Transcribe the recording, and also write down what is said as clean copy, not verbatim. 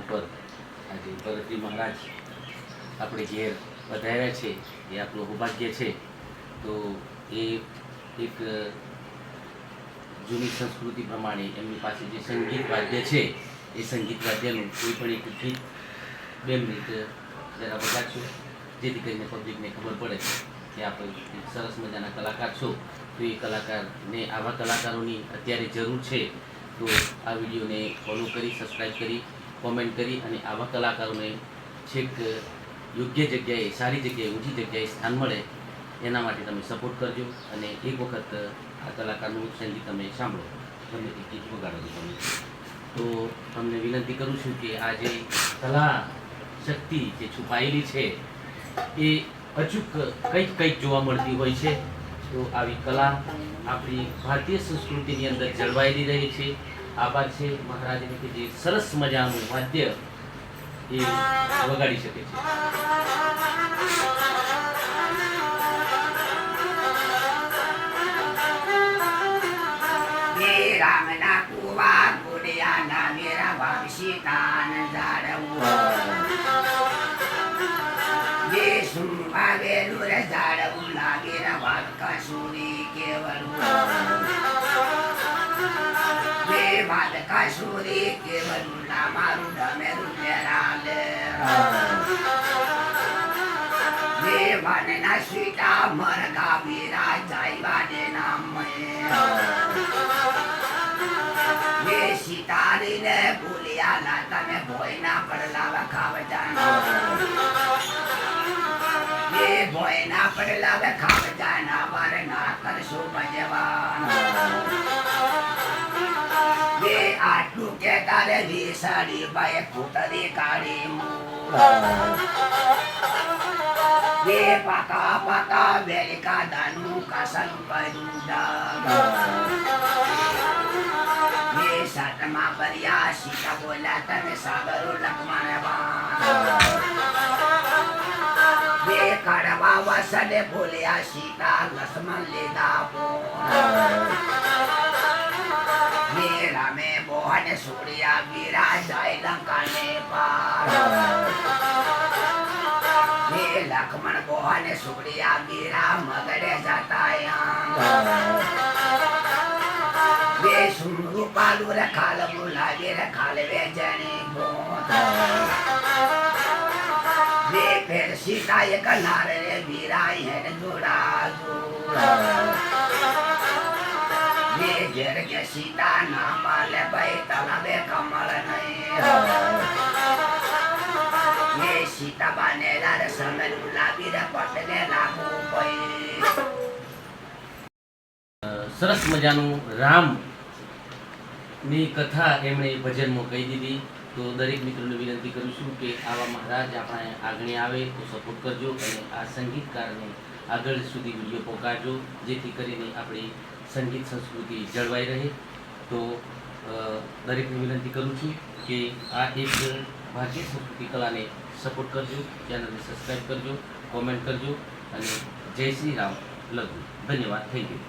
ઉપર આજે ભરતજી મહારાજ આપણે ઘેર વધાર્યા છે એ આપણું સૌભાગ્ય છે. તો એ એક જૂની સંસ્કૃતિ પ્રમાણે એમની પાસે જે સંગીત વાદ્ય છે એ સંગીત વાદ્યનું કોઈ પણ એક ગીત 2 મિનિટ જરા વગાડશો, જેથી કરીને પબ્લિકને ખબર પડે કે આપણે એક સરસ મજાના કલાકાર છો. તો એ કલાકારને, આવા કલાકારોની અત્યારે જરૂર છે. તો આ વિડીયોને ફોલો કરી, સબસ્ક્રાઈબ કરી, કોમેન્ટ કરી અને આવા કલાકારોને છેક યોગ્ય જગ્યાએ, સારી જગ્યાએ, ઊંચી જગ્યાએ સ્થાન મળે એના માટે તમે સપોર્ટ કરજો. અને એક વખત આ કલાકારનું સંગીત તમે સાંભળો, ગમે તે ગીત વગાડો તમે. તો તમને વિનંતી કરું છું કે આ જે કલા શક્તિ જે છુપાયેલી છે એ અચૂક કંઈક જોવા મળતી હોય છે. તો આવી કલા આપણી ભારતીય સંસ્કૃતિની અંદર જળવાયેલી રહે છે. આભાર છે મહારાજને કે જે સરસ મજાનું વાદ્ય એ વગાડી શકે છે. રામના કુવા ગુડિયાના મેરા વાપસીતાન જાડવું જે સુંભાવેલું રે જાડવું લાગે રે વાલકા સુરી કેવલું જે વાલકા સુરી કેવલું ના મારું ડમેરું મેરાલે જે વાનના સીતા મરગા વીરા જાયવાને નામ સીતારીને ભૂલિયા ના તમે ભોયના પડલા ખાવજાનો એ ભોયના પડલા ખાવજાના વારે ના કરશો ભજવાન એ આટલું કે તારે વિસાડી બાય કુતરી કાઢી એ પાકા પાકા વેલિકા દાનું કાસલ પડું સાતમા બરિયા સીતા બોલ્યા તમે સાગરો લખમાણવા બે કડવા વસને બોલ્યા સીતા લક્ષ્મણ લીધા બે રામે બોહને છોડ્યા વીરા જાય લંકાને પાર બે લક્ષ્મણ બોહને છોડ્યા વીરા મગડે જતા રૂપાલુ રે ખાલ બોલાવે રે ખાલ વેજણી બે ફેર સીતા એક નારે રે વીરાય હે જોડા બે ઘેર કે સીતા ના માલે ભાઈ તલાવે કમળ નહીં બે સીતા બાને રે સમલ લાવી રે પટને લાગુ ભાઈ. સરસ મજાનું રામ ની કથા એમણે ભજનમાં કહી દીધી. તો દરેક મિત્રોને વિનંતી કરું છું કે આવા મહારાજ આપણે આગળ આવે તો સપોર્ટ કરજો અને આ સંગીતકારને આગળ સુધી વિડીયો પહોંચાડજો, જેથી કરીને આપણી સંગીત સંસ્કૃતિ જળવાઈ રહે. તો દરેકને વિનંતી કરું છું કે આ એક ભારતીય સંસ્કૃતિ કલાને સપોર્ટ કરજો, ચેનલને સબસ્ક્રાઈબ કરજો, કોમેન્ટ કરજો અને જય શ્રી રામ લખજો. ધન્યવાદ. Thank you.